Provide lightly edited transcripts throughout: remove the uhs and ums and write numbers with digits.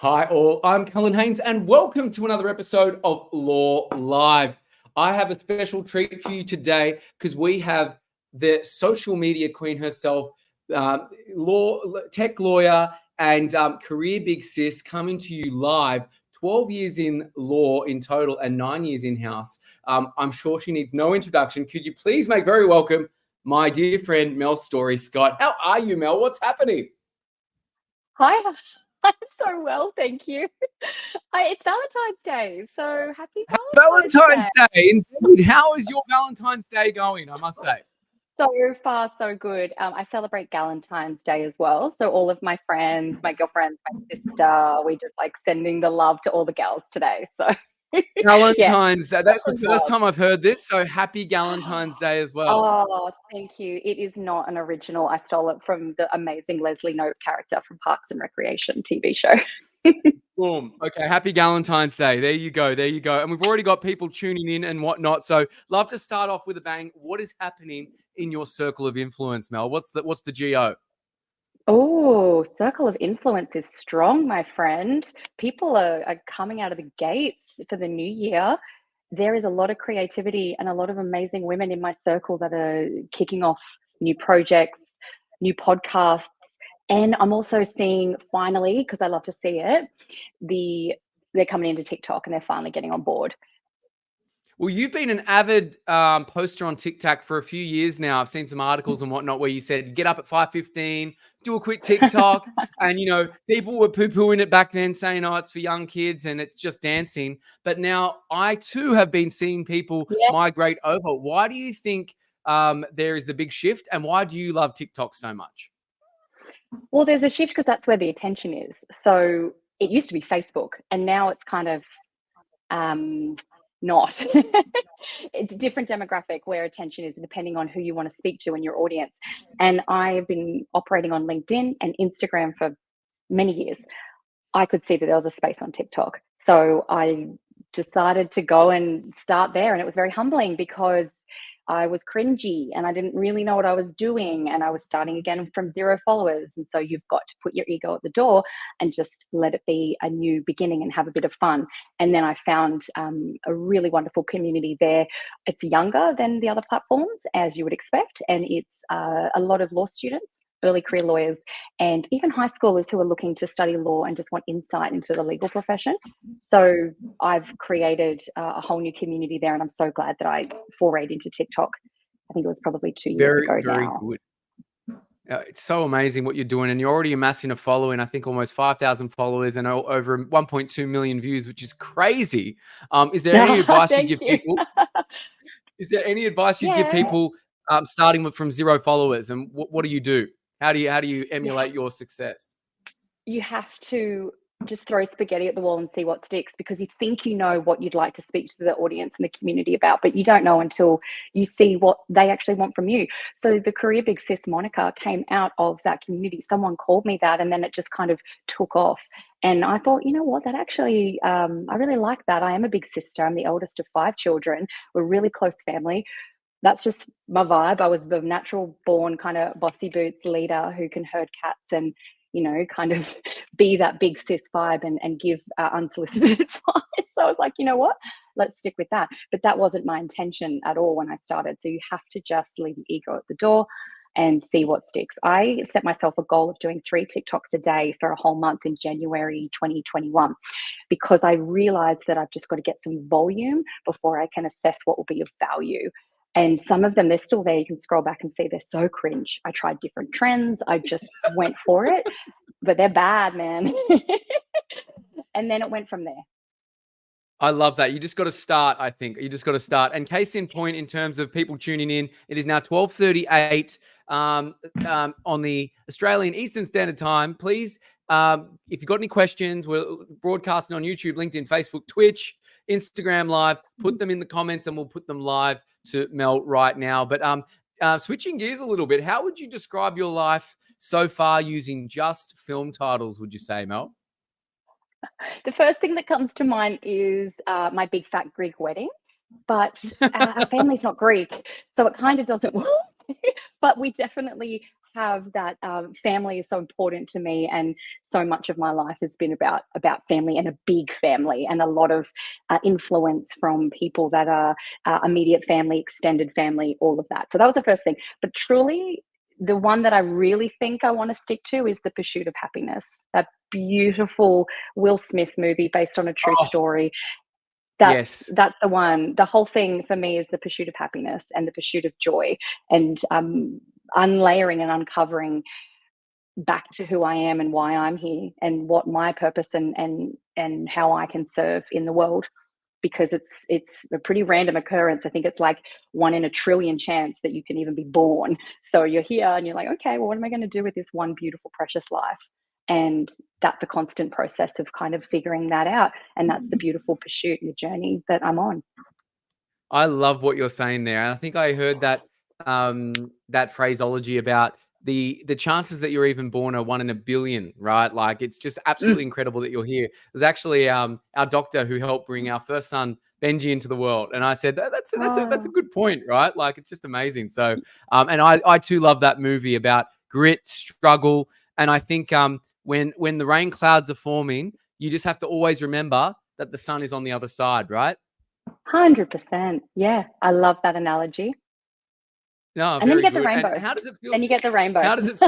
Hi all, I'm Cullen Haynes and welcome to another episode of Law Live. I have a special treat for you today because we have the social media queen herself, tech lawyer and career big sis coming to you live, 12 years in law in total and 9 years in-house. I'm sure she needs no introduction. Could you please make very welcome my dear friend Mel Story-Scott. How are you, Mel? What's happening? Hi, I'm so well, thank you. It's Valentine's Day, so happy Valentine's Valentine's Day. Day, indeed. How is your Valentine's Day going, I must say? So far, so good. I celebrate Galentine's Day as well. So all of my friends, my girlfriends, my sister, we just like sending the love to all the gals today. So yeah, Valentine's Day. That's lots the of first love. time I've heard this, so happy Galentine's Day as well. Oh, thank you. It is not an original. I stole it from the amazing Leslie Knope character from Parks and Recreation TV show. Boom. Okay, happy Galentine's Day. There you go. There you go. And we've already got people tuning in and whatnot. So love to start off with a bang. What is happening in your circle of influence, Mel? What's the GO? Oh, circle of influence is strong, my friend. People are coming out of the gates for the new year. There is a lot of creativity and a lot of amazing women in my circle that are kicking off new projects, new podcasts. And I'm also seeing finally, because I love to see it, they're coming into TikTok and they're finally getting on board. Well, you've been an avid poster on TikTok for a few years now. I've seen some articles and whatnot where you said, get up at 5:15, do a quick TikTok. And, people were poo-pooing it back then saying, oh, it's for young kids and it's just dancing. But now I too have been seeing people Yeah. migrate over. Why do you think there is the big shift? And why do you love TikTok so much? Well, there's a shift because that's where the attention is. So it used to be Facebook and now it's kind of not. It's a different demographic where attention is depending on who you want to speak to in your audience. And I've been operating on LinkedIn and Instagram for many years. I could see that there was a space on TikTok. So I decided to go and start there. And it was very humbling because I was cringy and I didn't really know what I was doing. And I was starting again from 0 followers. And so you've got to put your ego at the door and just let it be a new beginning and have a bit of fun. And then I found a really wonderful community there. It's younger than the other platforms, as you would expect. And it's a lot of law students, early career lawyers, and even high schoolers who are looking to study law and just want insight into the legal profession. So I've created a whole new community there, and I'm so glad that I forayed into TikTok. I think it was probably 2 years Very, ago very now. good. It's so amazing what you're doing, and you're already amassing a following. I think almost 5,000 followers and over 1.2 million views, which is crazy. Is there any advice you'd Thank give you. people? Is there any advice you'd give Yeah, people starting from 0 followers? And what do you do? How do you yeah. emulate your success? You have to just throw spaghetti at the wall and see what sticks because you think you know what you'd like to speak to the audience and the community about, but you don't know until you see what they actually want from you. So the Career Big Sis moniker came out of that community. Someone called me that and then it just kind of took off. And I thought, you know what, that actually, I really like that. I am a big sister. I'm the eldest of 5 children. We're a really close family. That's just my vibe. I was the natural born kind of bossy boots leader who can herd cats and, kind of be that big sis vibe and give unsolicited advice. So I was like, you know what? Let's stick with that. But that wasn't my intention at all when I started. So you have to just leave the ego at the door and see what sticks. I set myself a goal of doing 3 TikToks a day for a whole month in January 2021 because I realized that I've just got to get some volume before I can assess what will be of value. And some of them, they're still there. You can scroll back and see they're so cringe. I tried different trends. I just went for it, but they're bad, man. And then it went from there. I love that. You just got to start, I think. You just got to start. And case in point, in terms of people tuning in, it is now 12:38 on the Australian Eastern Standard Time. Please, if you've got any questions, we're broadcasting on YouTube, LinkedIn, Facebook, Twitch, Instagram Live. Put them in the comments and we'll put them live to Mel right now. But switching gears a little bit, how would you describe your life so far using just film titles, would you say, Mel? The first thing that comes to mind is my big fat Greek wedding, but our family's not Greek, so it kind of doesn't work. But we definitely have that. Family is so important to me, and so much of my life has been about family, and a big family, and a lot of influence from people that are immediate family, extended family, all of that. So that was the first thing. But truly, the one that I really think I want to stick to is The Pursuit of Happiness. That beautiful Will Smith movie based on a true Oh, story. yes. That's the one. The whole thing for me is the pursuit of happiness and the pursuit of joy, and unlayering and uncovering back to who I am and why I'm here, and what my purpose and how I can serve in the world. Because it's a pretty random occurrence. I think it's like 1 in a trillion chance that you can even be born. So you're here and you're like, okay, well, what am I going to do with this one beautiful, precious life? And that's a constant process of kind of figuring that out. And that's the beautiful pursuit and the journey that I'm on. I love what you're saying there. And I think I heard that that phraseology about the chances that you're even born are 1 in a billion, right? Like it's just Mm. absolutely incredible that you're here. There's actually our doctor who helped bring our first son Benji into the world, and I said that's a Oh, good point, right? Like it's just amazing. So and I too love that movie about grit, struggle, and I think when the rain clouds are forming, you just have to always remember that the sun is on the other side, right? 100%. Yeah, I love that analogy. No, And then you very get the good. And rainbow. how does it feel? Then you get the rainbow. How does it?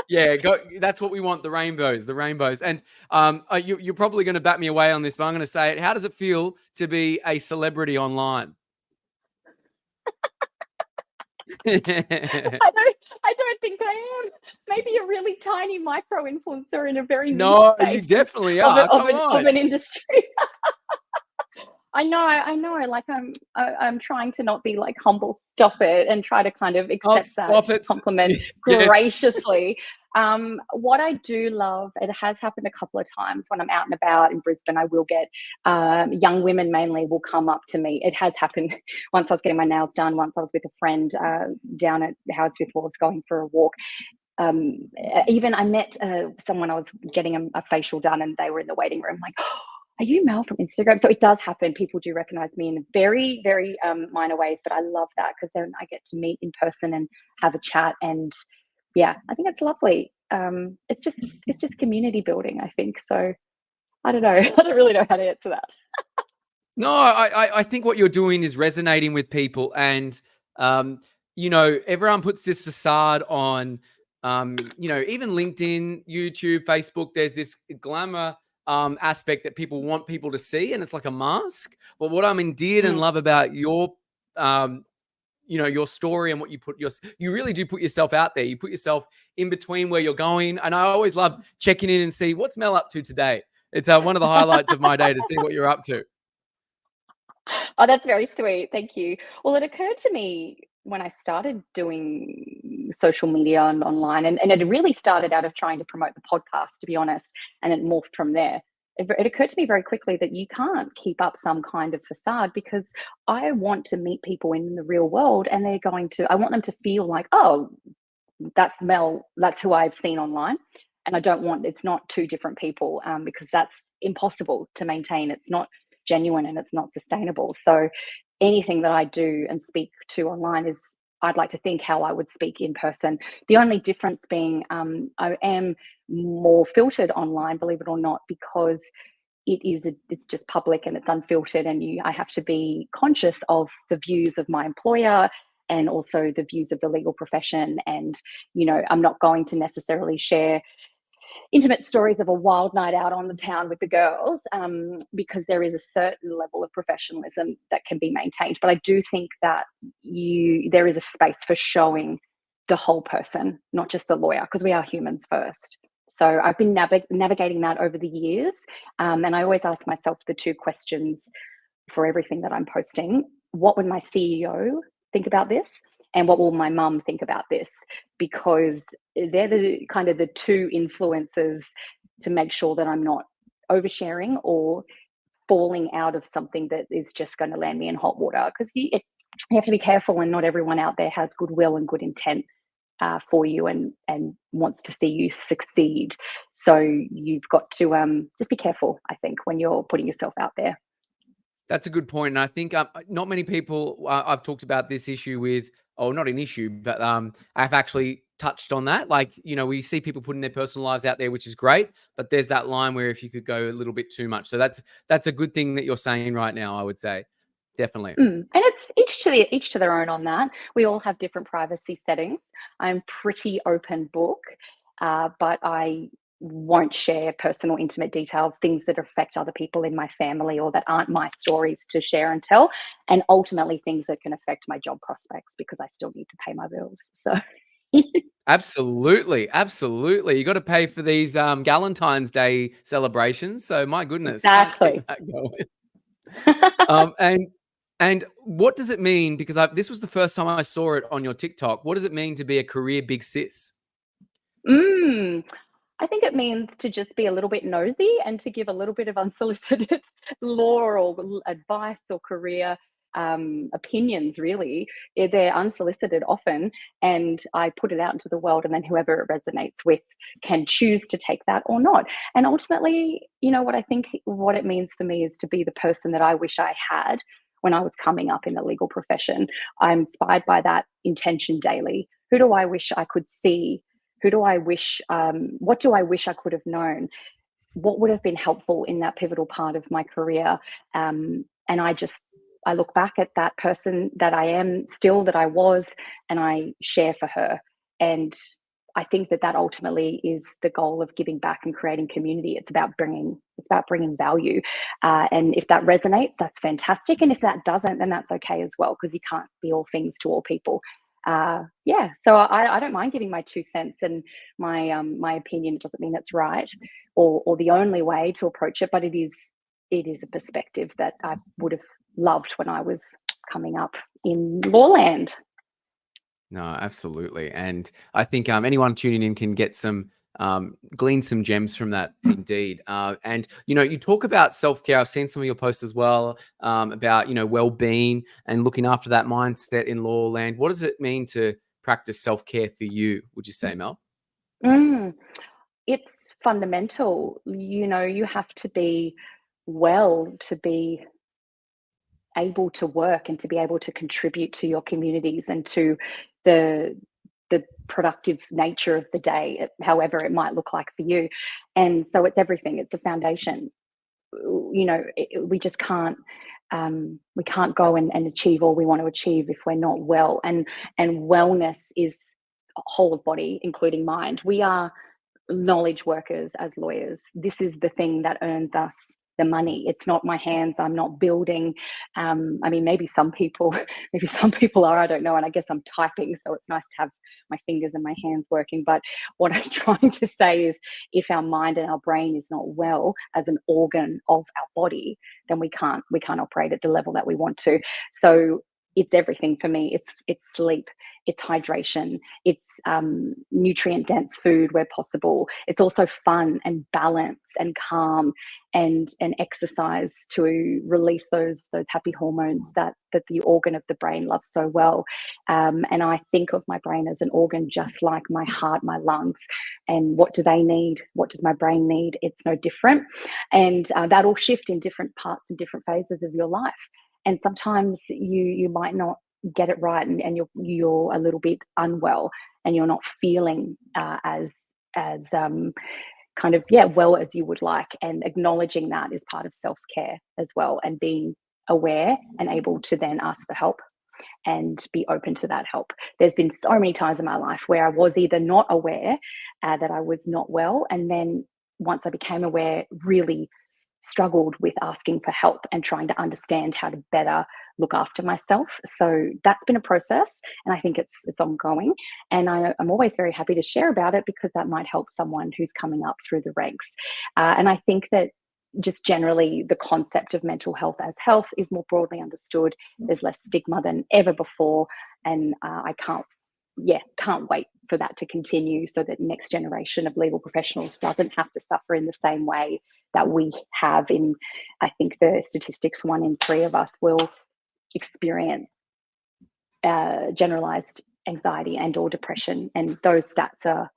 Yeah, go. That's what we want. The rainbows, the rainbows. And you're probably going to bat me away on this, but I'm going to say it. How does it feel to be a celebrity online? I don't think I am. Maybe a really tiny micro influencer in a very niche No, you space definitely of are. Come of on. an industry. I know. Like I'm trying to not be like humble. Stop it, and try to kind of Oh, accept that stop it. compliment Yes. graciously. What I do love, it has happened a couple of times when I'm out and about in Brisbane. I will get young women mainly will come up to me. It has happened once I was getting my nails done. Once I was with a friend down at Howard Smith Wharves going for a walk. Even I met someone, I was getting a facial done, and they were in the waiting room like, oh, are you Mel from Instagram? So it does happen. People do recognize me in very, very minor ways, but I love that because then I get to meet in person and have a chat. And yeah, I think it's lovely. It's just community building, I think. So I don't know. I don't really know how to answer that. No, I think what you're doing is resonating with people, and um, everyone puts this facade on, even LinkedIn, YouTube, Facebook. There's this glamour aspect that people want people to see, and it's like a mask. But what I'm endeared and Mm. love about um, your story and what you really do put yourself out there. You put yourself in between where you're going, and I always love checking in and see what's Mel up to today. It's one of the highlights of my day to see what you're up to. Oh, that's very sweet. Thank you. Well, it occurred to me when I started doing social media and online, and it really started out of trying to promote the podcast, to be honest, and it morphed from there. It occurred to me very quickly that you can't keep up some kind of facade, because I want to meet people in the real world, and I want them to feel like, oh, that's Mel, that's who I've seen online. And it's not two different people, because that's impossible to maintain. It's not genuine and it's not sustainable. So anything that I do and speak to online is, I'd like to think, how I would speak in person. The only difference being, I am more filtered online, believe it or not, because it's just public and it's unfiltered, and I have to be conscious of the views of my employer and also the views of the legal profession. And I'm not going to necessarily share intimate stories of a wild night out on the town with the girls, because there is a certain level of professionalism that can be maintained. But I do think that there is a space for showing the whole person, not just the lawyer, because we are humans first. So I've been navigating that over the years, and I always ask myself the two questions for everything that I'm posting. What would my CEO think about this? And what will my mum think about this? Because they're the kind of the two influences to make sure that I'm not oversharing or falling out of something that is just going to land me in hot water. Because you have to be careful, and not everyone out there has goodwill and good intent for you, and wants to see you succeed. So you've got to just be careful, I think, when you're putting yourself out there. That's a good point, and I think not many people I've talked about this issue with, or not an issue, but I've actually touched on that. Like, we see people putting their personal lives out there, which is great, but there's that line where if you could go a little bit too much. So that's a good thing that you're saying right now, I would say. Definitely. And it's each to their own on that. We all have different privacy settings. I'm pretty open book, but I won't share personal, intimate details, things that affect other people in my family or that aren't my stories to share and tell, and ultimately things that can affect my job prospects because I still need to pay my bills. So. Absolutely, absolutely. You got to pay for these Galentine's Day celebrations. So my goodness, can't Exactly. keep that going. And what does it mean? Because this was the first time I saw it on your TikTok. What does it mean to be a career big sis? Mm. I think it means to just be a little bit nosy and to give a little bit of unsolicited law or advice or career opinions, really. They're unsolicited often, and I put it out into the world, and then whoever it resonates with can choose to take that or not. And ultimately, what I think what it means for me is to be the person that I wish I had when I was coming up in the legal profession. I'm inspired by that intention daily. Who do I wish I could see? Who do I wish, what do I wish I could have known? What would have been helpful in that pivotal part of my career? And I look back at that person that I am still, that I was, and I share for her. And I think that ultimately is the goal of giving back and creating community. It's about bringing value. And if that resonates, that's fantastic. And if that doesn't, then that's okay as well, because you can't be all things to all people. So I don't mind giving my 2 cents and my opinion. It doesn't mean it's right or the only way to approach it, but it is a perspective that I would have loved when I was coming up in lawland. No, absolutely. And I think anyone tuning in can get glean some gems from that indeed. And, you talk about self-care. I've seen some of your posts as well about, well-being and looking after that mindset in law land. What does it mean to practice self-care for you, would you say, Mel? It's fundamental. You have to be well to be able to work and to be able to contribute to your communities and to the productive nature of the day, however it might look like for you. And so it's everything. It's the foundation. We just can't we can't go and achieve all we want to achieve if we're not well. And wellness is whole of body, including mind. We are knowledge workers as lawyers. This is the thing that earns us the money. It's not my hands. I'm not building. Maybe some people, are. I don't know. And I guess I'm typing, so it's nice to have my fingers and my hands working. But what I'm trying to say is, if our mind and our brain is not well as an organ of our body, then we can't operate at the level that we want to. So it's everything for me. It's sleep, it's hydration, it's nutrient dense food where possible. It's also fun and balance and calm and exercise to release those happy hormones that the organ of the brain loves so well. And I think of my brain as an organ just like my heart, my lungs. And what do they need? What does my brain need? It's no different. And that'll shift in different parts and different phases of your life. And sometimes you might not get it right, and you're a little bit unwell, and you're not feeling as well as you would like. And acknowledging that is part of self-care as well, and being aware and able to then ask for help and be open to that help. There's been so many times in my life where I was either not aware that I was not well, and then once I became aware, really struggled with asking for help and trying to understand how to better look after myself. So that's been a process, and I think it's ongoing. And I'm always very happy to share about it, because that might help someone who's coming up through the ranks. And I think that just generally the concept of mental health as health is more broadly understood. There's less stigma than ever before, and I can't wait for that to continue, so that next generation of legal professionals doesn't have to suffer in the same way that we have. I think the statistics, 1 in 3 of us will experience generalized anxiety and or depression. And those stats are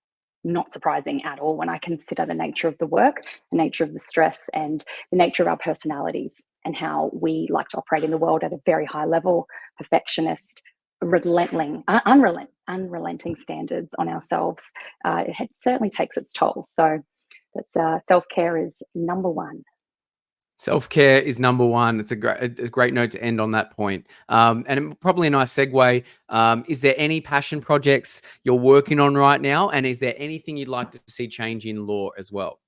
not surprising at all when I consider the nature of the work, the nature of the stress, and the nature of our personalities, and how we like to operate in the world at a very high level, perfectionist, unrelenting, unrelenting standards on ourselves, certainly takes its toll. So that's self-care is number one. Self-care is number one. It's a great note to end on that point. And probably a nice segue. Is there any passion projects you're working on right now? And is there anything you'd like to see change in law as well?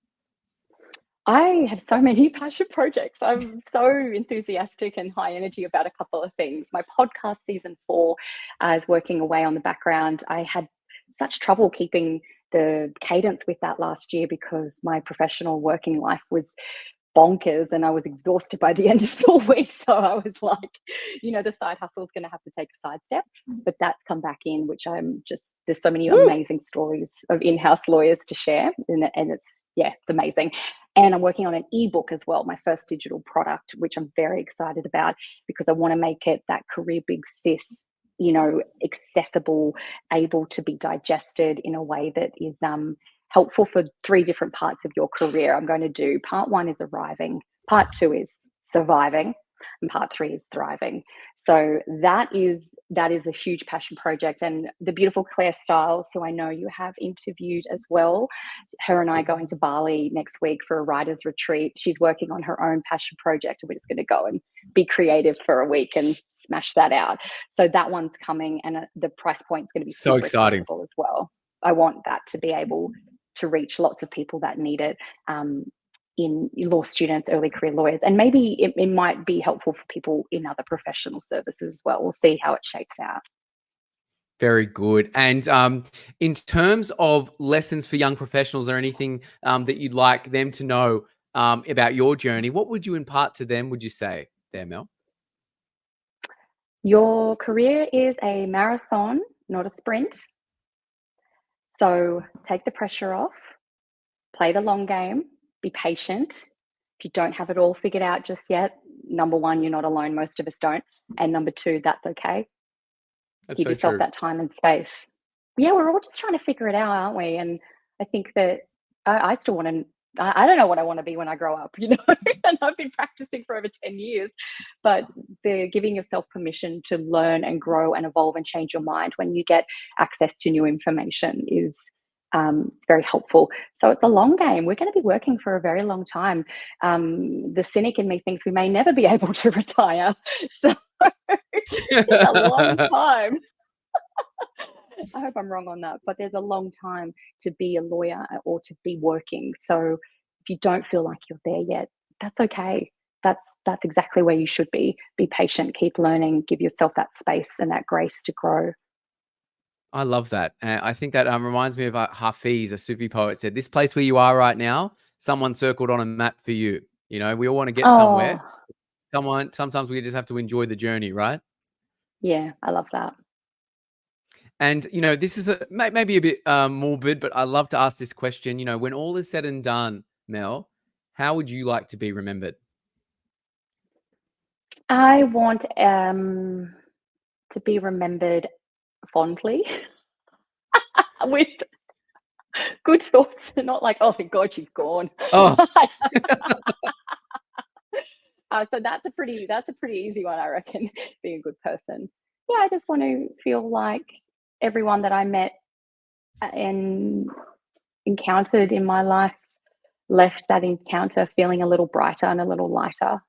I have so many passion projects. I'm so enthusiastic and high energy about a couple of things. My podcast season 4 is working away on the background. I had such trouble keeping the cadence with that last year because my professional working life was bonkers and I was exhausted by the end of the week. So I was like, the side hustle is going to have to take a sidestep, but that's come back in, which there's so many amazing stories of in-house lawyers to share. And it's amazing. And I'm working on an ebook as well, my first digital product, which I'm very excited about because I want to make it that career big sis, accessible, able to be digested in a way that is helpful for 3 different parts of your career. I'm going to do part 1 is arriving, part 2 is surviving, and part 3 is thriving. So that is a huge passion project. And the beautiful Claire Stiles, who I know you have interviewed as well, her and I are going to Bali next week for a writer's retreat. She's working on her own passion project, and we're just going to go and be creative for a week and smash that out. So that one's coming, and the price point's going to be So super exciting accessible as well. I want that to be able to reach lots of people that need it, in law students, early career lawyers, and maybe it might be helpful for people in other professional services as well. We'll see how it shapes out. Very good. And in terms of lessons for young professionals or anything that you'd like them to know about your journey, what would you impart to them, would you say there, Mel? Your career is a marathon, not a sprint. So take the pressure off, play the long game, be patient. If you don't have it all figured out just yet, number 1, you're not alone. Most of us don't. And number 2, that's okay. That's Give so yourself true. that time and space. Yeah, we're all just trying to figure it out, aren't we? And I think that I still want to, I don't know what I want to be when I grow up, and I've been practicing for over 10 years, but the giving yourself permission to learn and grow and evolve and change your mind when you get access to new information is very helpful. So it's a long game. We're going to be working for a very long time. The cynic in me thinks we may never be able to retire. So it's a long time. I hope I'm wrong on that, but there's a long time to be a lawyer or to be working. So if you don't feel like you're there yet, that's okay. That's exactly where you should be. Be patient, keep learning, give yourself that space and that grace to grow. I love that. I think that reminds me of Hafiz, a Sufi poet, said, "This place where you are right now, someone circled on a map for you." We all want to get Oh, somewhere. Sometimes we just have to enjoy the journey, right? yeah, I love that. And this is maybe a bit morbid, but I love to ask this question. When all is said and done, Mel, how would you like to be remembered? I want to be remembered fondly with good thoughts, and not like, oh, thank God she's gone. Oh, So that's a pretty easy one, I reckon. Being a good person. Yeah, I just want to feel like everyone that I met and encountered in my life left that encounter feeling a little brighter and a little lighter.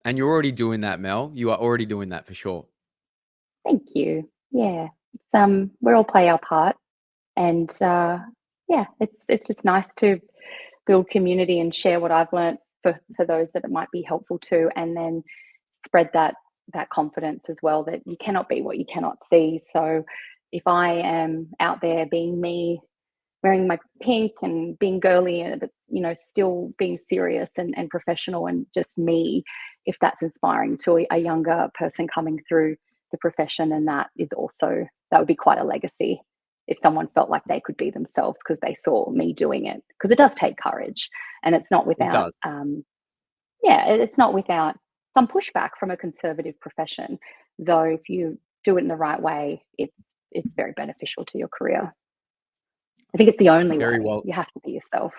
and you're already doing that, Mel. You are already doing that for sure. Thank you. Yeah, we all play our part, and yeah, it's just nice to build community and share what I've learned for those that it might be helpful to, and then spread that confidence as well, that you cannot be what you cannot see. So if I am out there being me, wearing my pink and being girly, but still being serious and professional and just me, if that's inspiring to a younger person coming through the profession, and that would be quite a legacy if someone felt like they could be themselves because they saw me doing it, because it does take courage, and it's not It without does. it's not without some pushback from a conservative profession, though. If you do it in the right way, it's very beneficial to your career. I think it's the only Very way. well. You have to be yourself.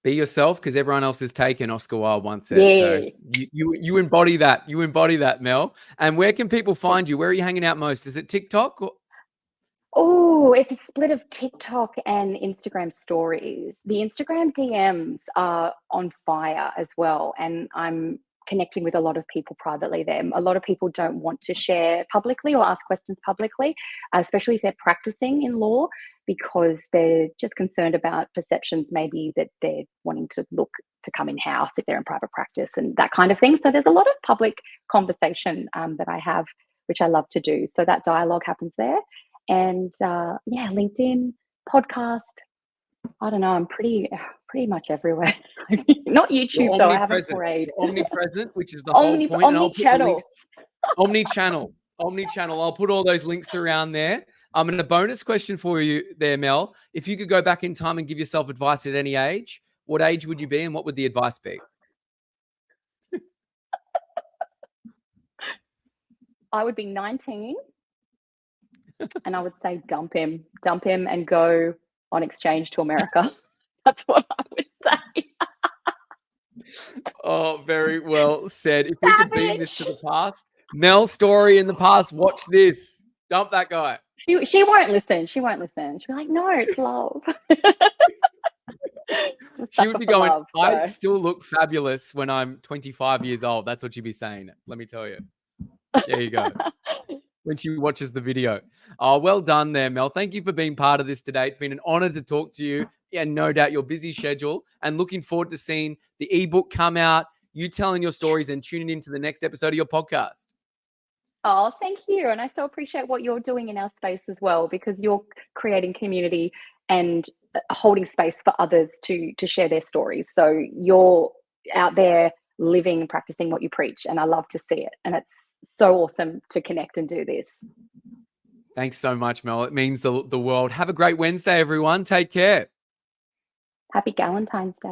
Be yourself because everyone else is taken, Oscar Wilde once said. So you embody that. You embody that, Mel. And where can people find you? Where are you hanging out most? Is it TikTok? Oh, it's a split of TikTok and Instagram stories. The Instagram DMs are on fire as well. And I'm connecting with a lot of people privately there. A lot of people don't want to share publicly or ask questions publicly, especially if they're practicing in law, because they're just concerned about perceptions, maybe that they're wanting to look to come in house if they're in private practice and that kind of thing. So there's a lot of public conversation that I have, which I love to do. So that dialogue happens there. And LinkedIn, podcast. I don't know. I'm pretty much everywhere. Not YouTube though. I haven't forayed. Omnipresent, which is the whole point. Omni-channel. Omni-channel. I'll put all those links around there. And a bonus question for you there, Mel. If you could go back in time and give yourself advice at any age, what age would you be and what would the advice be? I would be 19 and I would say dump him and go on exchange to America. That's what I would say. Oh, very well said. If we could beam this to the past, Mel's story in the past, watch this. Dump that guy. She won't listen. She'll be like, no, it's love. She would be going, I still look fabulous when I'm 25 years old. That's what she'd be saying. Let me tell you. There you go. When she watches the video. Oh, well done there, Mel. Thank you for being part of this today. It's been an honor to talk to you. And no doubt your busy schedule, and looking forward to seeing the ebook come out, you telling your stories and tuning into the next episode of your podcast. Oh, thank you. And I so appreciate what you're doing in our space as well, because you're creating community and holding space for others to share their stories. So you're out there living and practicing what you preach. And I love to see it. And it's so awesome to connect and do this. Thanks so much, Mel. It means the world. Have a great Wednesday, everyone. Take care. Happy Valentine's Day.